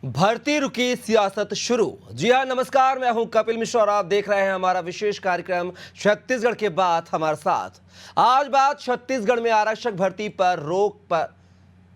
भर्ती रुकी सियासत शुरू। जी हाँ, नमस्कार, मैं हूं कपिल मिश्रा और आप देख रहे हैं हमारा विशेष कार्यक्रम छत्तीसगढ़ के बात हमारे साथ। आज बात छत्तीसगढ़ में आरक्षक भर्ती पर रोक पर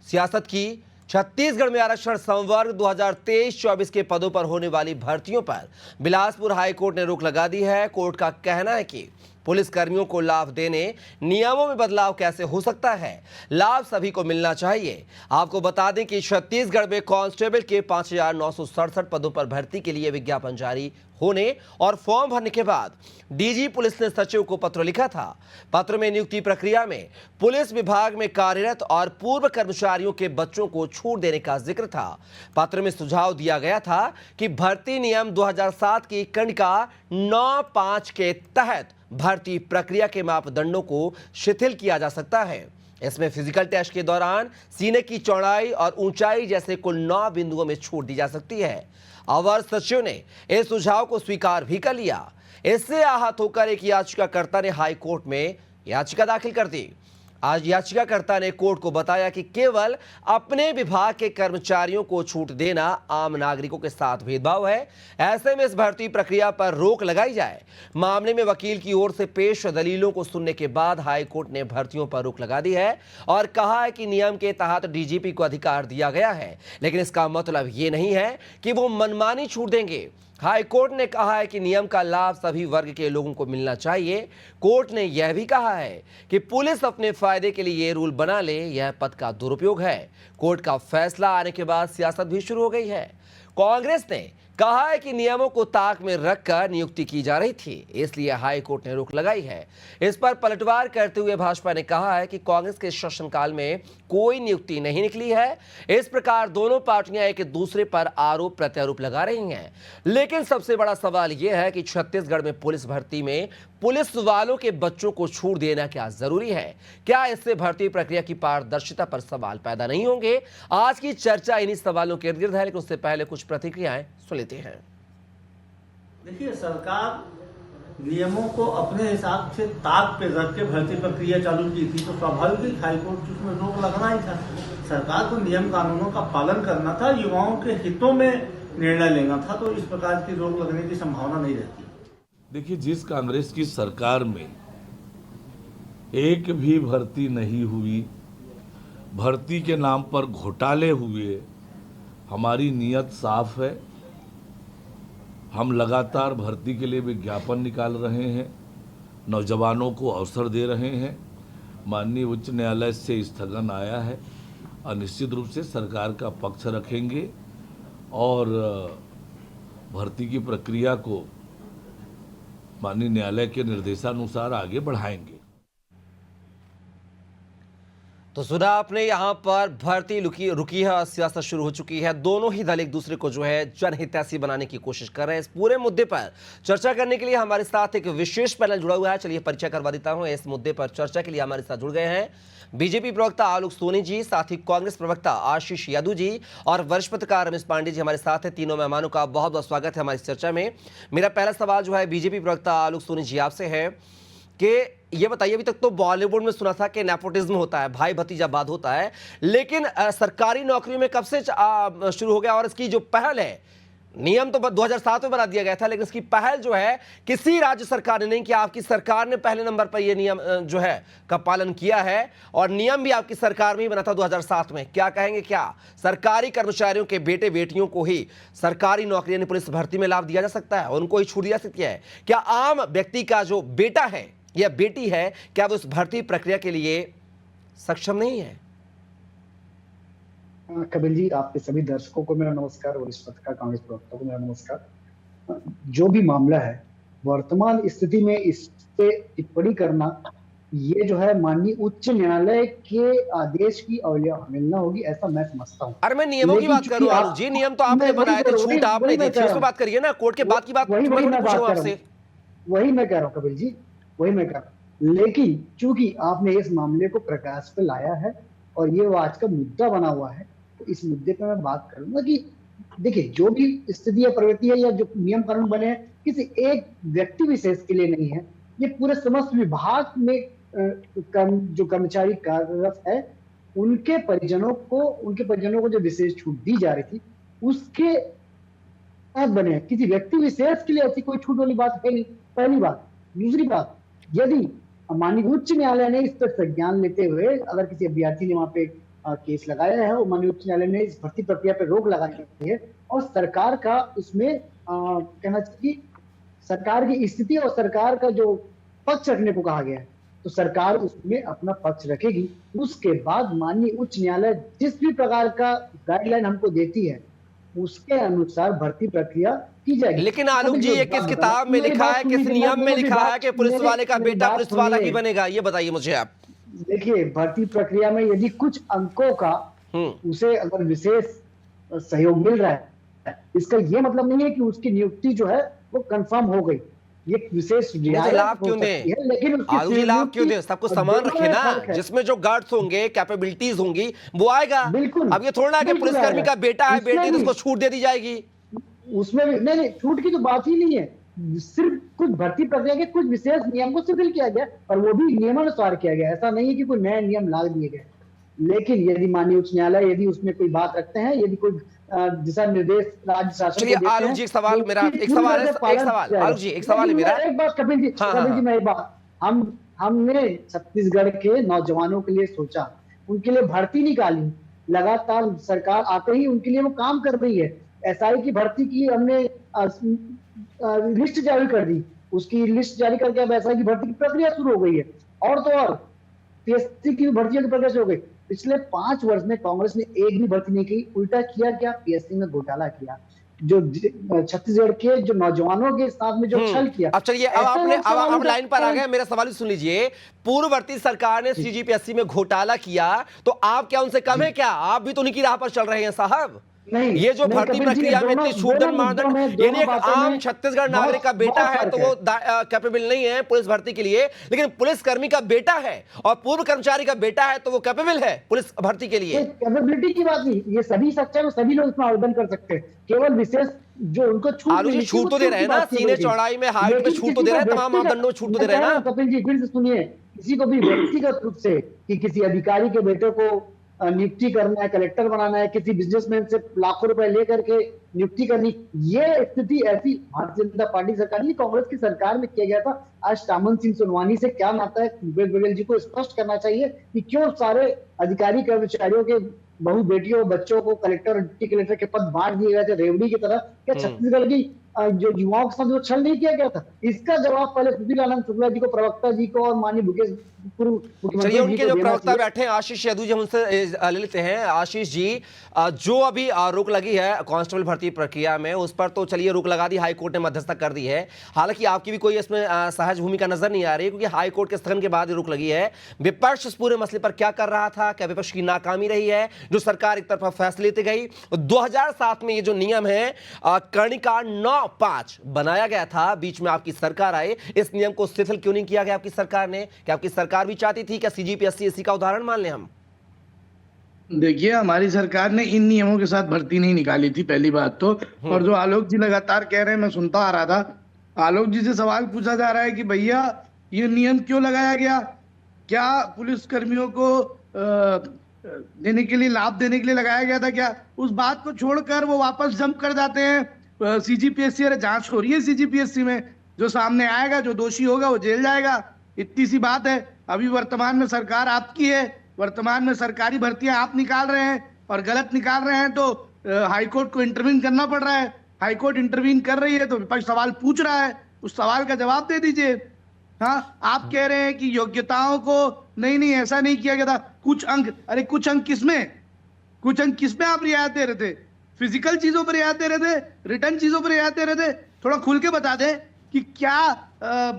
सियासत की। छत्तीसगढ़ में आरक्षण संवर्ग 2023-24 के पदों पर होने वाली भर्तियों पर बिलासपुर हाईकोर्ट ने रोक लगा दी है। कोर्ट का कहना है कि पुलिस कर्मियों को लाभ देने नियमों में बदलाव कैसे हो सकता है, लाभ सभी को मिलना चाहिए। आपको बता दें कि छत्तीसगढ़ में कांस्टेबल के 5,967 पदों पर भर्ती के लिए विज्ञापन जारी होने और फॉर्म भरने के बाद डीजी पुलिस ने सचिव को पत्र लिखा था। पत्र में नियुक्ति प्रक्रिया में पुलिस विभाग में कार्यरत और पूर्व कर्मचारियों के बच्चों को छूट देने का जिक्र था। पत्र में सुझाव दिया गया था कि भर्ती नियम 2007 की कंडिका 9(5) के तहत भर्ती प्रक्रिया के मापदंडों को शिथिल किया जा सकता है। इसमें फिजिकल टेस्ट के दौरान सीने की चौड़ाई और ऊंचाई जैसे कुल 9 बिंदुओं में छूट दी जा सकती है। अवर सचिव ने इस सुझाव को स्वीकार भी कर लिया। इससे आहत होकर एक याचिकाकर्ता ने हाई कोर्ट में याचिका दाखिल कर दी। आज याचिकाकर्ता ने कोर्ट को बताया कि केवल अपने विभाग के कर्मचारियों को छूट देना आम नागरिकों के साथ भेदभाव है। ऐसे में इस भर्ती प्रक्रिया पर रोक लगाई जाए। मामले में वकील की ओर से पेश दलीलों को सुनने के बाद हाई कोर्ट ने भर्तियों पर रोक लगा दी है और कहा है कि नियम के तहत डीजीपी को अधिकार दिया गया है, लेकिन इसका मतलब ये नहीं है कि वो मनमानी छूट देंगे। हाई कोर्ट ने कहा है कि नियम का लाभ सभी वर्ग के लोगों को मिलना चाहिए। कोर्ट ने यह भी कहा है कि पुलिस अपने फायदे के लिए ये रूल बना ले, यह पद का दुरुपयोग है। कोर्ट का फैसला आने के बाद सियासत भी शुरू हो गई है। कांग्रेस ने कहा है कि नियमों को ताक में रखकर नियुक्ति की जा रही थी, इसलिए हाई कोर्ट ने रोक लगाई है। इस पर पलटवार करते हुए भाजपा ने कहा है कि कांग्रेस के शासनकाल में कोई नियुक्ति नहीं निकली है। इस प्रकार दोनों पार्टियां एक दूसरे पर आरोप प्रत्यारोप लगा रही हैं। लेकिन सबसे बड़ा सवाल यह है कि छत्तीसगढ़ में पुलिस भर्ती में पुलिस वालों के बच्चों को छूट देना क्या जरूरी है? क्या इससे भर्ती प्रक्रिया की पारदर्शिता पर सवाल पैदा नहीं होंगे? आज की चर्चा इन्हीं सवालों के इर्द-गिर्द है, लेकिन उससे पहले कुछ प्रतिक्रियाएं सुन लेते हैं। देखिए, सरकार नियमों को अपने हिसाब से ताक पे रख के भर्ती प्रक्रिया चालू की थी, तो स्वाभाविक हाईकोर्ट उसमें रोक लगना ही था। सरकार को नियम कानूनों का पालन करना था, युवाओं के हितों में निर्णय लेना था, तो इस प्रकार की रोक लगने की संभावना नहीं रहती। देखिए, जिस कांग्रेस की सरकार में एक भी भर्ती नहीं हुई, भर्ती के नाम पर घोटाले हुए, हमारी नीयत साफ है। हम लगातार भर्ती के लिए विज्ञापन निकाल रहे हैं, नौजवानों को अवसर दे रहे हैं। माननीय उच्च न्यायालय से स्थगन आया है और निश्चित रूप से सरकार का पक्ष रखेंगे और भर्ती की प्रक्रिया को माननीय न्यायालय के निर्देशानुसार आगे बढ़ाएंगे। तो सुना आपने, यहाँ पर भर्ती रुकी है और सियासत शुरू हो चुकी है। दोनों ही दल एक दूसरे को जो है जनहितैषी बनाने की कोशिश कर रहे हैं। इस पूरे मुद्दे पर चर्चा करने के लिए हमारे साथ एक विशेष पैनल जुड़ा हुआ है। चलिए परिचय करवा देता हूँ। इस मुद्दे पर चर्चा के लिए हमारे साथ जुड़ गए हैं बीजेपी प्रवक्ता आलोक सोनी जी, साथ ही कांग्रेस प्रवक्ता आशीष यादव जी और वरिष्ठ पत्रकार रमेश पांडे जी हमारे साथ हैं। तीनों मेहमानों का बहुत बहुत स्वागत है हमारी चर्चा में। मेरा पहला सवाल जो है बीजेपी प्रवक्ता आलोक सोनी जी आपसे है कि ये बताइए, अभी तक तो बॉलीवुड में सुना था कि नेपोटिज्म होता है, भाई भतीजावाद होता है, लेकिन सरकारी नौकरियों में कब से शुरू हो गया? और इसकी जो पहल है, नियम तो 2007 में बना दिया गया था, लेकिन इसकी पहल जो है किसी राज्य सरकार ने नहीं किया। आपकी सरकार ने पहले नंबर पर यह नियम जो है का पालन किया है और नियम भी आपकी सरकार में ही बना था 2007 में। क्या कहेंगे, क्या सरकारी कर्मचारियों के बेटे बेटियों को ही सरकारी नौकरी यानी पुलिस भर्ती में लाभ दिया जा सकता है, उनको ही छूट दिया जा सकती है? क्या आम व्यक्ति का जो बेटा है या बेटी है, क्या वो इस भर्ती प्रक्रिया के लिए सक्षम नहीं है? कपिल जी, आपके सभी दर्शकों को मेरा नमस्कार और इस पत्रकार कांग्रेस प्रवक्ता को मेरा नमस्कार। जो भी मामला है, वर्तमान स्थिति में इस पे टिप्पणी करना, ये जो है माननीय उच्च न्यायालय के आदेश की अवहेलना होगी, ऐसा मैं समझता हूँ। अरे मैं नियमों की बात कर रहा हूँ जी, नियम तो आपने बनाए थे, छूट आपने दी थी, उस पर बात करिए ना। कोर्ट के बाद की बात वही मैं कह रहा हूँ कपिल जी, वही मैं कह रहा हूँ। लेकिन चूंकि आपने इस मामले को प्रकाश पे लाया है और ये वो आज का मुद्दा बना हुआ है, तो इस मुद्दे पे मैं बात करूंगा कि देखिए, जो भी स्थिति या प्रवृत्ति है या जो नियम कानून बने हैं, किसी एक व्यक्ति विशेष के लिए नहीं है। ये पूरे समस्त विभाग में जो कर्मचारी कार्यरत है, उनके परिजनों को जो विशेष छूट दी जा रही थी, उसके साथ बने हैं। किसी व्यक्ति विशेष के लिए ऐसी कोई छूट वाली बात है नहीं, पहली बात। दूसरी बात, यदि माननीय उच्च न्यायालय ने इस पर संज्ञान लेते हुए अगर किसी अभ्यर्थी ने वहां पे केस लगाया है और माननीय उच्च न्यायालय ने इस भर्ती प्रक्रिया पर रोक लगाई है और सरकार का उसमें कहना चाहिए सरकार की स्थिति और सरकार का जो पक्ष रखने को कहा गया है, तो सरकार उसमें अपना पक्ष रखेगी। उसके बाद माननीय उच्च न्यायालय जिस भी प्रकार का गाइडलाइन हमको देती है उसके अनुसार भर्ती प्रक्रिया की जाएगी। लेकिन आलोक जी, ये किस किताब में लिखा है, किस नियम में लिखा है कि पुलिस वाले का बेटा पुलिस वाला ही बनेगा? ये बताइए मुझे आप। देखिए, भर्ती प्रक्रिया में यदि कुछ अंकों का उसे अगर विशेष सहयोग मिल रहा है, इसका ये मतलब नहीं है कि उसकी नियुक्ति जो है वो कंफर्म हो गई। ये विशेष लाभ क्यों दे, लेकिन आलोक जी लाभ क्यों दे? सब कुछ समान रखे ना, जिसमें जो गार्ड्स होंगे, कैपेबिलिटीज होंगी, वो आएगा। बिल्कुल। अब ये थोड़ा ना कि पुलिसकर्मी का बेटा है, बेटी, तो उसको छूट दे दी जाएगी। उसमें भी नहीं, छूट की तो बात ही नहीं है। सिर्फ कुछ भर्ती प्रक्रिया के कुछ विशेष नियम को शिथिल किया गया और वो भी नियमानुसार किया गया। ऐसा नहीं है कि कोई नए नियम ला दिए गए। लेकिन यदि माननीय उच्च न्यायालय यदि उसमें कोई बात रखते हैं, यदि कोई दिशा निर्देश राज्य शासन चलिए आलोक जी, एक सवाल मेरा, एक सवाल आलोक जी, एक सवाल है मेरा। एक बात कपिल जी, मैं एक बात, हमने छत्तीसगढ़ के नौजवानों के लिए सोचा, उनके लिए भर्ती निकाली। लगातार सरकार आते ही उनके लिए वो काम कर रही है। एसआई की भर्ती की हमने लिस्ट जारी कर दी, उसकी लिस्ट जारी करके अब एसआई की भर्ती की प्रक्रिया शुरू हो गई है। और तो और पीएससी की भर्तियों की प्रक्रिया शुरू हो गई। पिछले 5 वर्ष में कांग्रेस ने एक भी भर्ती नहीं की, उल्टा किया क्या, पीएससी में घोटाला किया, जो छत्तीसगढ़ के जो नौजवानों के साथ में जो छल किया। अब चलिए, अब आप लाइन पर आ गए, मेरा सवाल भी सुन लीजिए। पूर्ववर्ती सरकार ने सीजीपीएससी में घोटाला किया, तो आप क्या उनसे कम है क्या? आप भी तो उन्हीं की राह पर चल रहे हैं साहब। नहीं, ये जो भर्ती प्रक्रिया में इतनी शूदन मानदंड, यानी एक आम छत्तीसगढ़ नागरिक का बेटा है तो वो कैपेबल नहीं है पुलिस भर्ती के लिए, लेकिन पुलिस कर्मी का बेटा है और पूर्व कर्मचारी का बेटा है तो वो कैपेबल है पुलिस भर्ती के लिए। कैपेबिलिटी की बात नहीं, ये सभी सक्षम, सभी लोग इसमें आवेदन कर सकते हैं। केवल विशेष जो उनको छूट तो दे रहे हैं ना, सीने चौड़ाई में, हाइट में छूट तो दे रहे हैं, तमाम मापदंडों में छूट तो दे रहे हैं ना। कपिल जी फिर से सुनिए, किसी को भी व्यक्तिगत रूप से कि किसी अधिकारी के बेटे को नियुक्ति करना है, कलेक्टर बनाना है, किसी बिजनेसमैन से लाखों रुपए लेकर के नियुक्ति करनी, ये स्थिति ऐसी भारतीय जनता पार्टी सरकार नहीं, कांग्रेस की सरकार में किया गया था। आज टामन सिंह सोनवानी से क्या नाता है, भूपेश बघेल जी को स्पष्ट करना चाहिए कि क्यों सारे अधिकारी कर्मचारियों के बहु बेटियों बच्चों को कलेक्टर और डिप्टी कलेक्टर के पद बांट दिए गए थे रेवड़ी की तरह। क्या छत्तीसगढ़ की जो युवाओं के साथ जो छल नहीं किया गया था? इसका जवाब पहले सुशीलानंद शुक्ला जी को, प्रवक्ता जी को और माननीय भूपेश पूर्व मुख्यमंत्री, उनके जो प्रवक्ता बैठे हैं आशीष यादव जी, हम उनसे ले लेते हैं। आशीष जी, जो अभी रोक लगी है कांस्टेबल भर्ती प्रक्रिया में, उस पर तो चलिए रोक लगा दी, हाई कोर्ट ने मध्यस्थता कर दी है। हालांकि आपकी भी कोई इसमें सहज भूमिका नजर नहीं आ रही, क्योंकि हाई कोर्ट के स्थगन के बाद ये रोक लगी है। विपक्ष इस पूरे मसले पर क्या कर रहा था? क्या विपक्ष की नाकामी रही है जो सरकार एक तरफा फैसले लेती गई? 2007 में ये जो नियम है कर्णिका 9(5) बनाया गया था, बीच में आपकी सरकार आई, इस नियम को शिथिल क्यों नहीं किया गया आपकी सरकार ने? क्या आपकी सरकार भी चाहती थी? क्या सीजीपीएससी इसी का उदाहरण मान लें हम? देखिए, हमारी सरकार ने इन नियमों के साथ भर्ती नहीं निकाली थी, पहली बात तो। और जो आलोक जी लगातार कह रहे हैं, मैं सुनता आ रहा था, आलोक जी से सवाल पूछा जा रहा है कि भैया ये नियम क्यों लगाया गया, क्या पुलिस कर्मियों को देने के लिए, लाभ देने के लिए लगाया गया था क्या? उस बात को छोड़कर वो वापस जंप कर जाते हैं सीजीपीएससी। अरे जांच हो रही है सीजीपीएससी में, जो सामने आएगा, जो दोषी होगा वो जेल जाएगा, इतनी सी बात है। अभी वर्तमान में सरकार आपकी है, वर्तमान में सरकारी भर्तियां आप निकाल रहे हैं और गलत निकाल रहे हैं, तो हाईकोर्ट को इंटरवीन करना पड़ रहा है। हाईकोर्ट इंटरवीन कर रही है तो विपक्ष सवाल पूछ रहा है, उस सवाल का जवाब दे दीजिए। हाँ, आप कह रहे हैं कि योग्यताओं को नहीं ऐसा नहीं किया गया था, कुछ अंक, अरे कुछ अंक किसमें, कुछ अंक किसमें आप रियायत दे रहे थे? फिजिकल चीजों पर रियायत दे रहे थे, रिटर्न चीजों पर रियायत दे रहे थे? थोड़ा खुल के बता दें कि क्या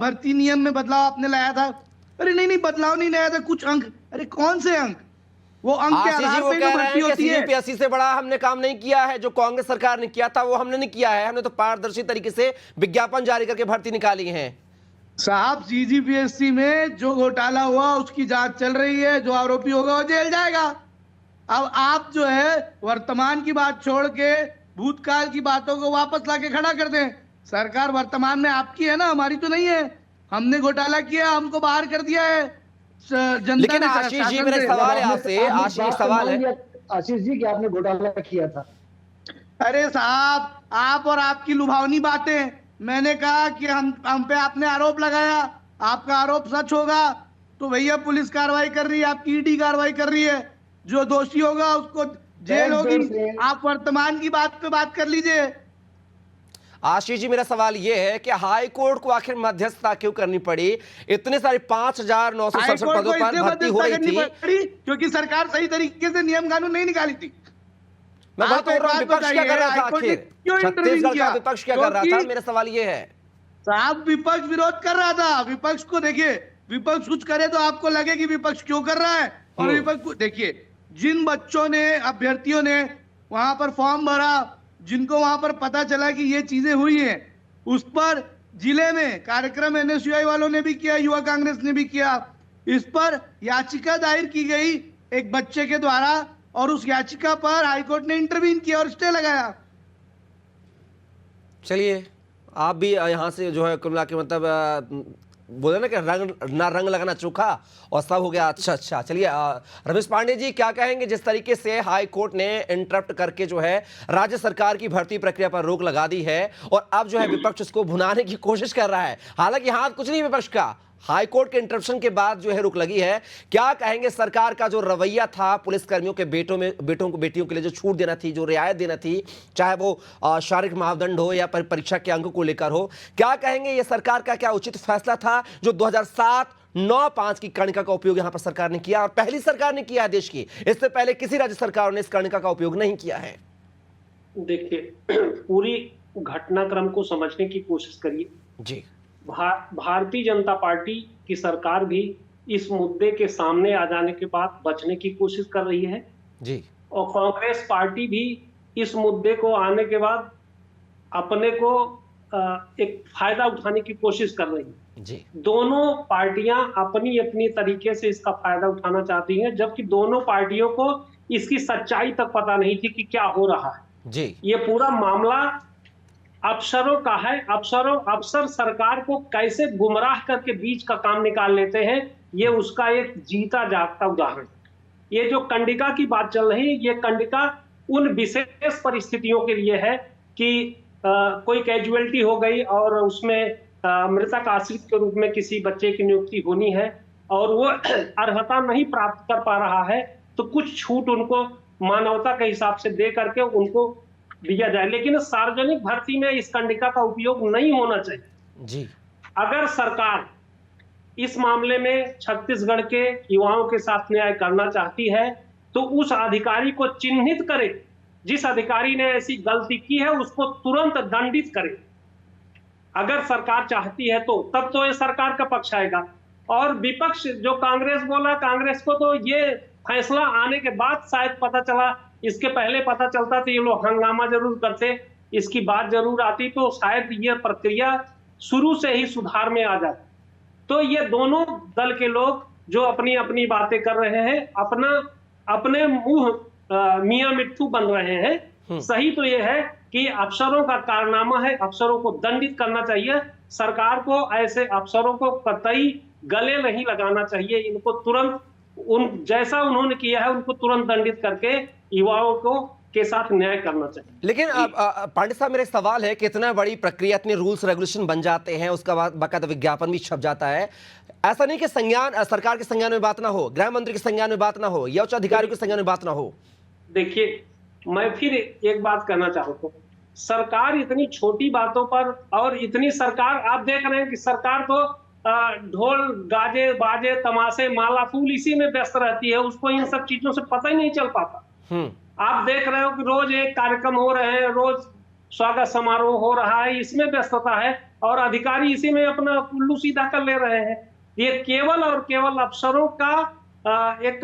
भर्ती नियम में बदलाव आपने लाया था? अरे नहीं बदलाव नहीं लाया था, कुछ अंक। अरे कौन से अंक? वो अंक के आधार पे भर्ती होती है। सीजीपीएससी से बड़ा हमने काम नहीं किया है, जो कांग्रेस सरकार ने किया था वो हमने नहीं किया है। हमने तो पारदर्शी तरीके से विज्ञापन जारी करके भर्ती निकाली है। साहब, सीजीपीएससी में जो घोटाला हुआ उसकी जांच चल रही है, जो आरोपी होगा वो जेल जाएगा। अब आप जो है वर्तमान की बात छोड़ के भूतकाल की बातों को वापस लाके खड़ा कर दें। सरकार वर्तमान में आपकी है ना, हमारी तो नहीं है। हमने घोटाला किया, हमको बाहर कर दिया है जनता। लेकिन आशीष जी, मेरा सवाल है आपसे, आशीष सवाल है, आशीष जी, कि आपने घोटाला किया था? अरे साहब, आप और आपकी लुभावनी बातें, मैंने कहा कि हम पे आपने आरोप लगाया, आपका आरोप सच होगा तो भैया पुलिस कार्रवाई कर रही है, आपकी ईडी कार्रवाई कर रही है, जो दोषी होगा उसको जेल देश होगी। से- आप वर्तमान की बात पे बात कर लीजिए। आशीष जी, मेरा सवाल यह है कि हाई कोर्ट को आखिर मध्यस्थता क्यों करनी पड़ी? इतने सारे 5,967 हाईकोर्ट पदों को पर इसलिए भर्ती हो मध्यस्थता रही करनी थी। पड़ी क्योंकि सरकार सही तरीके से नियम कानून नहीं निकाली थी। मैं वही आप बोल एक रहा हूं, बात विपक्ष क्या कर रहा था? हाईकोर्ट ने आखिर क्यों इंटरवीन छत्तीसगढ़ किया? का विपक्ष क्या कर रहा था? क्योंकि मेरा सवाल यह है। साहब, विपक्ष विरोध कर रहा था। विपक्ष को देखिए, विपक्ष कुछ करे तो आपको लगे कि विपक्ष क्यों कर रहा है, और विपक्ष को देखिए, जिन बच्चों ने, अभ्यर्थियों ने वहां पर फॉर्म भरा, जिनको वहां पर पता चला कि ये चीजें हुई हैं, उस पर जिले में कार्यक्रम एनएसयूआई वालों ने भी किया, युवा कांग्रेस ने भी किया, इस पर याचिका दायर की गई एक बच्चे के द्वारा, और उस याचिका पर हाईकोर्ट ने इंटरवीन किया और स्टे लगाया। चलिए, आप भी यहाँ से जो है कुल मिला के मतलब बोले ना कि रंग लगाना चोखा और सब हो गया अच्छा अच्छा। चलिए रमेश पांडे जी, क्या कहेंगे जिस तरीके से हाई कोर्ट ने इंटरप्ट करके जो है राज्य सरकार की भर्ती प्रक्रिया पर रोक लगा दी है और अब जो है विपक्ष उसको भुनाने की कोशिश कर रहा है, हालांकि हाथ कुछ नहीं विपक्ष का, हाई कोर्ट के इंटरप्शन के बाद जो है रुक लगी है। क्या कहेंगे सरकार का जो रवैया था पुलिसकर्मियों के बेटियों के लिए जो छूट देना थी, जो रियायत देना थी, चाहे वो शारीरिक मापदंड हो या परीक्षा के अंक को लेकर हो, क्या कहेंगे ये सरकार का क्या उचित फैसला था जो 2007-9-5 की कर्णिका का उपयोग यहां पर सरकार ने किया और पहली सरकार ने किया है देश की, इससे पहले किसी राज्य सरकार ने इस कर्णिका का उपयोग नहीं किया है? देखिए, पूरी घटनाक्रम को समझने की कोशिश करिए जी। भारतीय जनता पार्टी की सरकार भी इस मुद्दे के सामने आ जाने के बाद बचने की कोशिश कर रही है जी। और कांग्रेस पार्टी भी इस मुद्दे को आने के बाद अपने को एक फायदा उठाने की कोशिश कर रही है जी। दोनों पार्टियां अपनी अपनी तरीके से इसका फायदा उठाना चाहती हैं, जबकि दोनों पार्टियों को इसकी सच्चाई तक पता नहीं थी कि क्या हो रहा है जी। ये पूरा मामला अफसरों का है। अफसर सरकार को कैसे गुमराह करके बीच का काम निकाल लेते हैं, ये उसका एक जीता जागता उदाहरण। ये जो कंडिका की बात चल रही है, ये कंडिका उन विशेष परिस्थितियों के लिए है कि कोई कैजुअलिटी हो गई और उसमें मृतक आश्रित के रूप में किसी बच्चे की नियुक्ति होनी है और वो अर्हता नहीं प्राप्त कर पा रहा है, तो कुछ छूट उनको मानवता के हिसाब से दे करके उनको दिया जाए, लेकिन सार्वजनिक भर्ती में इस कंडिका का उपयोग नहीं होना चाहिए जी। अगर सरकार इस मामले में छत्तीसगढ़ के युवाओं के साथ न्याय करना चाहती है तो उस अधिकारी को चिन्हित करे, जिस अधिकारी ने ऐसी गलती की है उसको तुरंत दंडित करे। अगर सरकार चाहती है तो तब तो ये सरकार का पक्ष आएगा। और विपक्ष जो कांग्रेस बोला, कांग्रेस को तो ये फैसला आने के बाद शायद पता चला, इसके पहले पता चलता तो ये लोग हंगामा जरूर करते, इसकी बात जरूर आती तो शायद ये प्रक्रिया शुरू से ही सुधार में आ जाती। तो ये दोनों दल के लोग जो अपनी अपनी बातें कर रहे हैं, अपने मुंह मियां मिट्ठू बन रहे हैं। सही तो ये है कि अफसरों का कारनामा है, अफसरों को दंडित करना चाहिए। सरकार को ऐसे अफसरों को कतई गले नहीं लगाना चाहिए, इनको तुरंत जैसा उन्होंने किया है उनको तुरंत दंडित करके युवाओं को के साथ न्याय करना चाहिए। लेकिन पांडे साहब, मेरा सवाल है कि इतना बड़ी प्रक्रिया, इतने रूल्स रेगुलेशन बन जाते हैं, उसका बाद बाकायदा विज्ञापन भी छप जाता है, ऐसा नहीं कि सरकार के संज्ञान में बात ना हो, गृह मंत्री के संज्ञान में बात ना हो या उच्च अधिकारियों के संज्ञान में बात ना हो? देखिए, मैं फिर एक बात कहना चाहूंगा, सरकार इतनी छोटी बातों पर और इतनी सरकार आप देख रहे हैं कि सरकार तो ढोल गाजे बाजे तमाशे माला फूल इसी में व्यस्त रहती है, उसको इन सब चीजों से पता ही नहीं चल पाता। आप देख रहे हो कि रोज एक कार्यक्रम हो रहे हैं, रोज स्वागत समारोह हो रहा है, इसमें व्यस्तता है और अधिकारी इसी में अपना उल्लू सीधा कर ले रहे हैं। ये केवल और केवल अफसरों का एक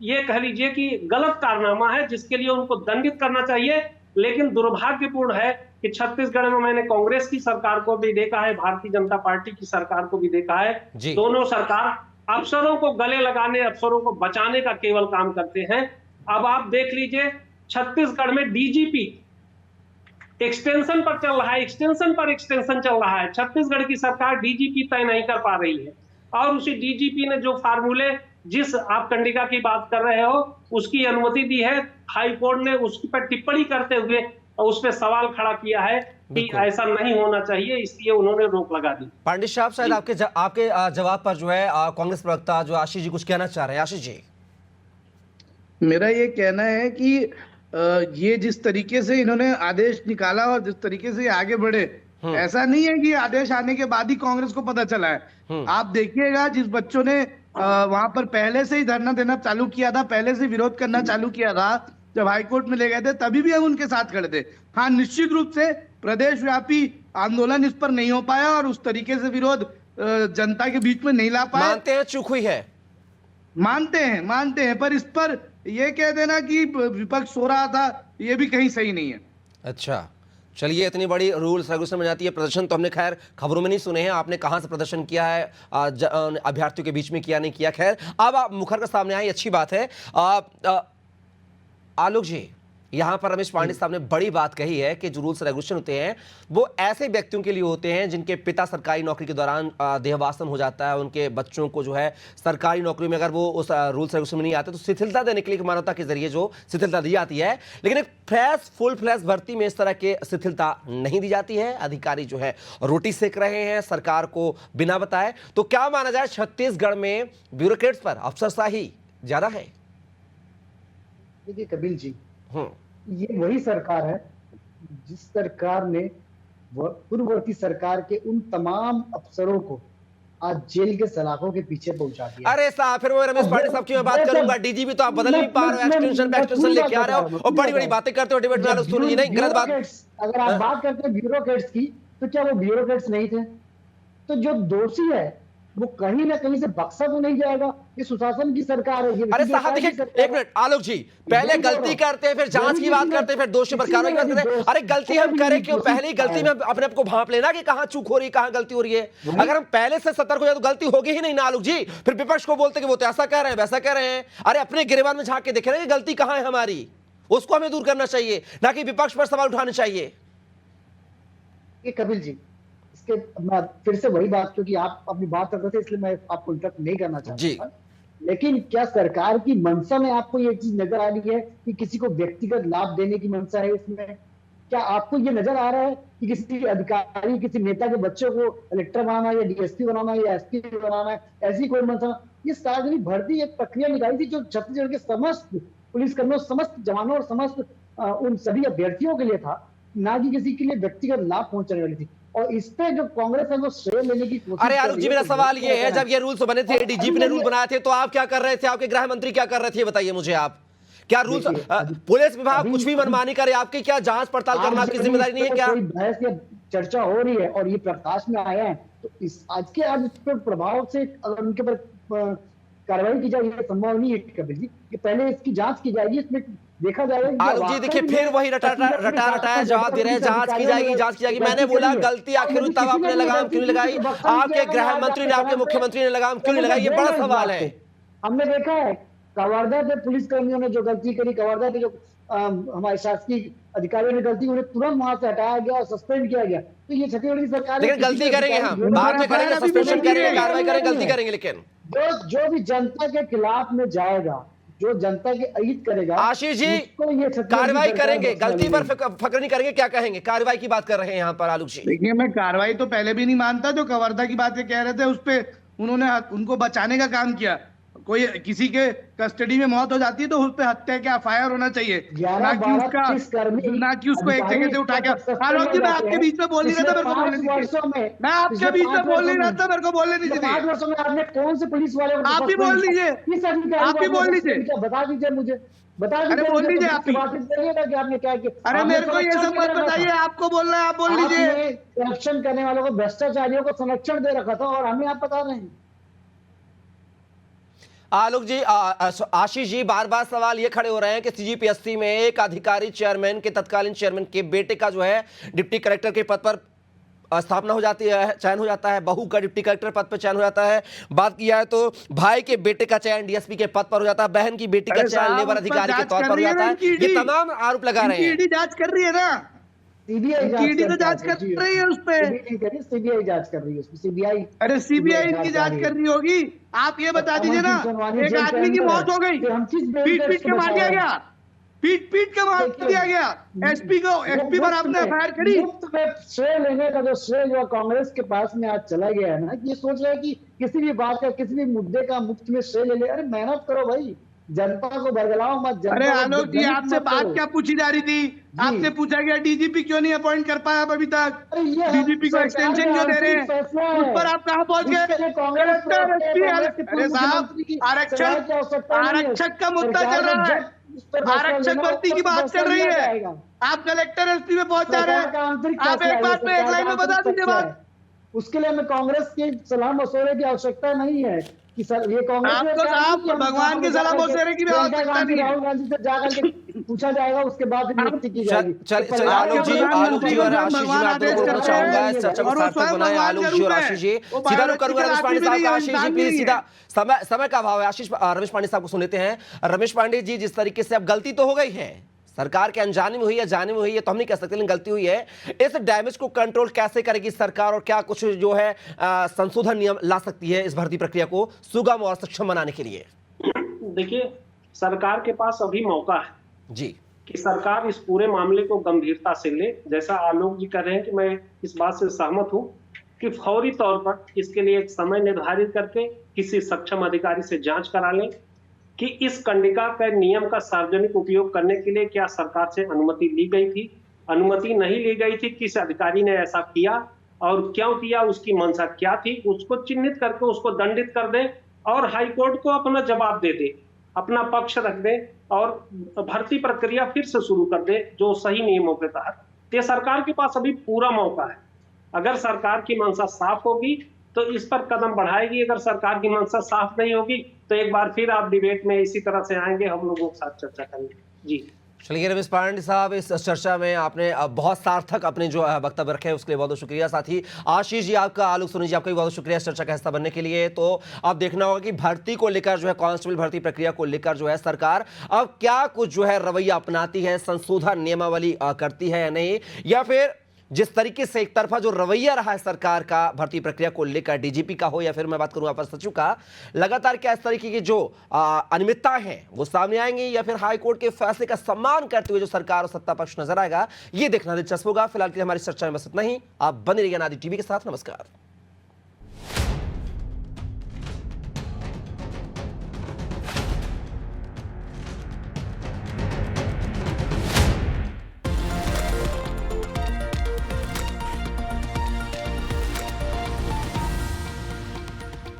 ये कह लीजिए कि गलत कारनामा है जिसके लिए उनको दंडित करना चाहिए। लेकिन दुर्भाग्यपूर्ण है कि छत्तीसगढ़ में मैंने कांग्रेस की सरकार को भी देखा है, भारतीय जनता पार्टी की सरकार को भी देखा है, दोनों सरकार अफसरों को गले लगाने, अफसरों को बचाने का केवल काम करते हैं। अब आप देख लीजिए, छत्तीसगढ़ में डीजीपी एक्सटेंशन पर चल रहा है, एक्सटेंशन पर एक्सटेंशन चल रहा है। छत्तीसगढ़ की सरकार डीजीपी तय नहीं कर पा रही है और उसी डीजीपी ने जो फार्मूले, जिस आप कंडिका की बात कर रहे हो, उसकी अनुमति दी है, हाई कोर्ट ने उसकी पर टिप्पणी करते हुए उस पर सवाल खड़ा किया है कि बिल्कुल। ऐसा नहीं होना चाहिए, इसलिए उन्होंने रोक लगा दी। पांडे साहब शायद आपके जवाब पर जो है कांग्रेस प्रवक्ता जो आशीष जी कुछ कहना चाह रहे हैं। आशीष जी। मेरा ये कहना है कि ये जिस तरीके से इन्होंने आदेश निकाला और जिस तरीके से ये आगे बढ़े, ऐसा नहीं है कि आदेश आने के बाद ही कांग्रेस को पता चला है। आप देखिएगा, जिस बच्चों ने वहां पर पहले से ही धरना देना चालू किया था, पहले से विरोध करना चालू किया था, जब हाईकोर्ट में ले गए थे तभी भी हम उनके साथ खड़े थे। हाँ, निश्चित रूप से प्रदेश व्यापी आंदोलन इस पर नहीं हो पाया और उस तरीके से विरोध जनता के बीच में नहीं ला पाए। मानते हैं चूक हुई है? मानते हैं, पर इस पर ये कह देना कि विपक्ष सो रहा था, ये भी कहीं सही नहीं है। अच्छा, चलिए, इतनी बड़ी रूल्स रेगुलेशन बन जाती है। प्रदर्शन तो हमने खैर खबरों में नहीं सुने हैं, आपने कहां से प्रदर्शन किया है, अभ्यर्थियों के बीच में किया नहीं किया। खैर, अब आप मुखर का सामने आई, अच्छी बात है। आलोक जी, यहां पर रमेश पांडे साहब ने बड़ी बात कही है कि जो रूल्स रेगुलेशन होते हैं वो ऐसे व्यक्तियों के लिए होते हैं जिनके पिता सरकारी नौकरी के दौरान देहावसान हो जाता है, उनके बच्चों को जो है सरकारी नौकरी में अगर वो उस रूल्स रेगुलेशन में नहीं आते तो शिथिलता देने के लिए मानवता के जरिए जो शिथिलता दी जाती है, लेकिन एक फुल फ्लैश भर्ती में इस तरह के शिथिलता नहीं दी जाती है। अधिकारी जो है रोटी सेक रहे हैं सरकार को बिना बताए। तो क्या माना जाए, छत्तीसगढ़ में ब्यूरोक्रेट्स पर अफसरशाही ज्यादा है? देखिए कपिल जी, ये वही सरकार है जिस सरकार ने पूर्ववर्ती सरकार के उन तमाम अफसरों को आज जेल के सलाखों के पीछे पहुंचा दिया। अरे साहब, फिर वो रमेश पांडे साहब की मैं बात करूंगा। डीजीपी तो आप बदल नहीं पा रहे हो, एक्सटेंशन लेके आ रहे हो और बड़ी बड़ी बातें करते हो डिबेट में। सुन लीजिए, नहीं गलत बात। अगर आप बात करते हैं ब्यूरोक्रेट्स की, तो क्या वो ब्यूरोक्रेट्स नहीं थे? तो जो दोषी है वो कहीं ना कहीं से बख्शा तो नहीं जाएगा। ये सुशासन की सरकार है। अरे साहब देखिए, एक मिनट आलोक जी, पहले गलती करते हैं, फिर जांच की बात करते हैं, फिर दोषी पर कार्रवाई करते हैं। अरे गलती हम करें क्यों? पहले ही गलती में अपने आप को भांप लेना कि कहां चूक हो रही है, कहां गलती हो रही है। अगर हम पहले से सतर्क हो जाए तो गलती होगी ही नहीं ना आलोक जी। फिर विपक्ष को बोलते कि वो तो ऐसा कह रहे हैं, वैसा कह रहे हैं। अरे अपने गिरेबान में झांक के देखे ना कि गलती कहां है हमारी, उसको हमें दूर करना चाहिए, ना कि विपक्ष पर सवाल उठाने चाहिए। कपिल जी, मैं फिर से वही बात, क्योंकि आप अपनी बात कर रहे थे इसलिए मैं आपको इंटरप्ट नहीं करना चाहता, लेकिन क्या सरकार की मंशा में आपको ये चीज नजर आ रही है कि किसी को व्यक्तिगत लाभ देने की मंशा है इसमें? क्या आपको ये नजर आ रहा है कि किसी अधिकारी, किसी नेता के बच्चों को कलेक्टर बनाना या डीएसपी बनाना या एसपी बनाना है, ऐसी कोई मंशा? ये सार्वजनिक भर्ती एक प्रक्रिया निकाली थी जो छत्तीसगढ़ के समस्त पुलिसकर्मियों, समस्त जवानों और समस्त उन सभी अभ्यर्थियों के लिए था, ना कि किसी के लिए व्यक्तिगत लाभ पहुंचाने वाली थी। और इस पे जो कांग्रेस है वो श्रेय लेने की कोशिश। अरे आलोक जी, मेरा सवाल ये है, जब ये रूल्स बने थे, डीजीपी ने रूल बनाए थे, तो आप क्या कर रहे थे? आपके गृह मंत्री क्या कर रहे थे, बताइए मुझे। आप क्या रूल्स, पुलिस विभाग कुछ भी मनमानी करे, आपकी क्या जांच पड़ताल करना आपकी जिम्मेदारी नहीं है क्या? कोई बहस या चर्चा हो रही है और ये प्रकाश में आया है, तो इस आज इस पर प्रभाव से अगर उनके ऊपर कार्रवाई की जाए, ये संभव नहीं है कभी जी, कि पहले इसकी जांच की जाएगी, इसमें देखा जाएगा। आलोक जी देखिए, फिर वही रटाया जवाब दे रहे हैं, जांच की जाएगी। मैंने बोला गलती आखिर हुई, तब आपने लगाम क्यों नहीं लगाई? आपके गृह मंत्री ने, आपके मुख्यमंत्री ने लगाम क्यों नहीं लगाई? ये बड़ा सवाल है। हमने देखा है कवर्धा के पुलिस कर्मियों ने जो गलती करी, कवर्धा के जो हमारे शासकीय अधिकारियों ने गलती, उन्हें तुरंत वहां से हटाया गया और सस्पेंड किया गया। तो ये छत्तीसगढ़ की सरकार, लेकिन गलती करेंगे हम, बाद में करेंगे, सस्पेंशन करेंगे, कार्रवाई करेंगे, गलती करेंगे, लेकिन जो भी जनता के खिलाफ में जाएगा, जो जनता के अहित करेगा, आशीष जी कार्रवाई करेंगे, गलती पर फक्र नहीं करेंगे। क्या कहेंगे? कार्रवाई की बात कर रहे हैं यहाँ पर आलोक जी। देखिए, मैं कार्रवाई तो पहले भी नहीं मानता। जो कवर्धा की बातें कह रहे थे उस पे उन्होंने उनको बचाने का काम किया। कोई किसी के कस्टडी में मौत हो जाती है तो उस पे हत्या का एफआईआर होना चाहिए, ना कि उसको एक जगह से उठा के। आलोक जी, मैं आपके बीच में बोल नहीं रहा था, मेरे को बोलने दीजिए। मैं आपके बीच में बोल नहीं रहा था, मेरे को बोलने दीजिए। 5 वर्षों में आपने कौन से पुलिस वाले को? आप भी बोल लीजिए, आप भी बोल लीजिए, बता दीजिए मुझे, बता अरे बोल लीजिए आप भी। कि आपने क्या किया? अरे मेरे को ये सब मत बताइए, आपको बोलना है आप बोल लीजिए। करप्शन करने वालों को, भ्रष्टाचारियों को संरक्षण दे रखा था और हमें आप बता रहे हैं। आलोक जी, आशीष जी, बार बार सवाल ये खड़े हो रहे हैं कि सीजीपीएससी में एक अधिकारी चेयरमैन के, तत्कालीन चेयरमैन के बेटे का जो है डिप्टी कलेक्टर के पद पर स्थापना हो जाती है, चयन हो जाता है, बहू का डिप्टी कलेक्टर पद पर चयन हो जाता है। बात किया है तो भाई के बेटे का चयन डीएसपी के पद पर हो जाता है, बहन की बेटी का चयन लेबर अधिकारी के तौर पर हो जाता है। ये तमाम आरोप लगा रहे हैं। जांच कर रही है ना, सीबीआई तो जांच कर रही है उस पे, सीबीआई जांच कर रही है उसमें, सीबीआई। अरे सीबीआई इनकी जांच कर रही होगी। आप ये बता दीजिए ना, एक आदमी की मौत हो गई, पीट पीट के मार दिया गया, पीट पीट के मार दिया गया, एसपी पर आपने एफआईआर करी? मुफ्त में श्रेय लेने का जो श्रेय जो कांग्रेस के पास में आज चला गया है ना, कि ये सोच रहा है कि किसी भी बात का, किसी भी मुद्दे का मुफ्त में श्रेय ले ले। अरे मेहनत करो भाई, जनता को बरगलाओ मत। जनता अरे को आलोक जी, दलित आपसे मत बात करो। क्या पूछी जा रही थी? आपसे पूछा गया डीजीपी क्यों नहीं अपॉइंट कर पाया आप अभी तक? अरे ये डीजीपी को सरकार एक्सटेंशन का क्यों दे रहे आंतरिक फैसला हैं? है। उस पर आप कहां पहुंच इसके गए? लिए कांग्रेस कलेक्टर, प्रवक्ता, एसपी, कांग्रेस के पूर्व अरे साहब, मुख्यमंत्री की सलाह की आवश्यकता नहीं है। आरक्षक का मुद्दा सरकार चल रहा को है। जब इस पर फैसला आरक्षक लेना भर्ती की होगा तो बात चल फैसला रही लिया है, जाएगा। आप कलेक्टर एसपी में पहुंच जा रहे सरकार का हैं। आंतरिक आप फैसला एक है, बात में एक सरकार लाइन का में बता आंतरिक दीजिए फैसला बात। है। उसके लिए हमें कांग्रेस की सलाह मशवरे की आवश्यकता नहीं है कि सर ये कांग्रेस ने आपको कहा साहब कि हम भगवान की सलाह मशवरे की भी प्रियंका आवश्यकता गांधी, नहीं है। राहुल गांधी से जाकर के पूछा जाएगा, उसके बाद ही नियुक्ति की जाएगी। चलिए आपके आलोक जी प्रधानमंत्री और को आशीष जी, भगवान मैं आप दोनों आदेश को कर रोकना रहे हैं, चाहूंगा इस चर्चा को और वो सार्थक स्वयं बनाए। भगवान आलोक के जी और रूप है। आशीष जी वो सीधा रुख भारत करूंगा की रमेश पांडे चलाती साहब भी का। नहीं है, आशीष जी इंसान प्लीज नहीं सीधा है। समय का अभाव है। रमेश पांडे साहब को सुन लेते हैं। रमेश पांडे जी, जिस तरीके से अब गलती तो हो गई है, सरकार के अनजाने में हुई या जाने में हुई है तो हम नहीं कह सकते, लेकिन गलती हुई है। इस डैमेज को कंट्रोल कैसे करेगी सरकार और क्या कुछ जो है संशोधन नियम ला सकती है इस भर्ती प्रक्रिया को सुगम और सक्षम बनाने के लिए? देखिए, सरकार के पास अभी मौका है जी कि सरकार इस पूरे मामले को गंभीरता से ले। जैसा आलोक जी कह रहे हैं कि मैं इस बात से सहमत हूं कि फौरी तौर पर इसके लिए एक समय निर्धारित करके किसी सक्षम अधिकारी से जांच करा लें कि इस कंडिका के नियम का सार्वजनिक उपयोग करने के लिए क्या सरकार से अनुमति ली गई थी, अनुमति नहीं ली गई थी, किस अधिकारी ने ऐसा किया और क्यों किया, उसकी मंशा क्या थी, उसको चिन्हित करके उसको दंडित कर दे और हाईकोर्ट को अपना जवाब दे दे, अपना पक्ष रख दे और भर्ती प्रक्रिया फिर से शुरू कर दे जो सही नियमों के तहत। ये सरकार के पास अभी पूरा मौका है। अगर सरकार की मंशा साफ होगी तो इस पर कदम बढ़ाएगी, अगर सरकार की मंशा साफ नहीं होगी तो एक बार फिर आप डिबेट में इसी तरह से आएंगे, हम लोगों के साथ चर्चा करेंगे। जी चलिए रमेश पांडे साहब, इस चर्चा में आपने बहुत सार्थक अपने जो वक्तव्य रखे हैं उसके लिए बहुत बहुत शुक्रिया। साथ ही आशीष जी आपका, आलोक सोनी जी आपका भी बहुत शुक्रिया इस चर्चा का हिस्सा बनने के लिए। तो अब देखना होगा कि भर्ती को लेकर जो है, कांस्टेबल भर्ती प्रक्रिया को लेकर जो है सरकार अब क्या कुछ जो है रवैया अपनाती है, संशोधन नियमावली करती है या नहीं, या फिर जिस तरीके से एक तरफा जो रवैया रहा है सरकार का भर्ती प्रक्रिया को लेकर, डीजीपी का हो या फिर मैं बात करूं अपर सचिव का, लगातार क्या इस तरीके की जो अनियमितताएं हैं वो सामने आएंगी या फिर हाईकोर्ट के फैसले का सम्मान करते हुए जो सरकार और सत्ता पक्ष नजर आएगा, ये देखना दिलचस्प होगा। फिलहाल के लिए हमारी चर्चा में बस इतना ही। आप बने रहिए नादी टीवी के साथ। नमस्कार।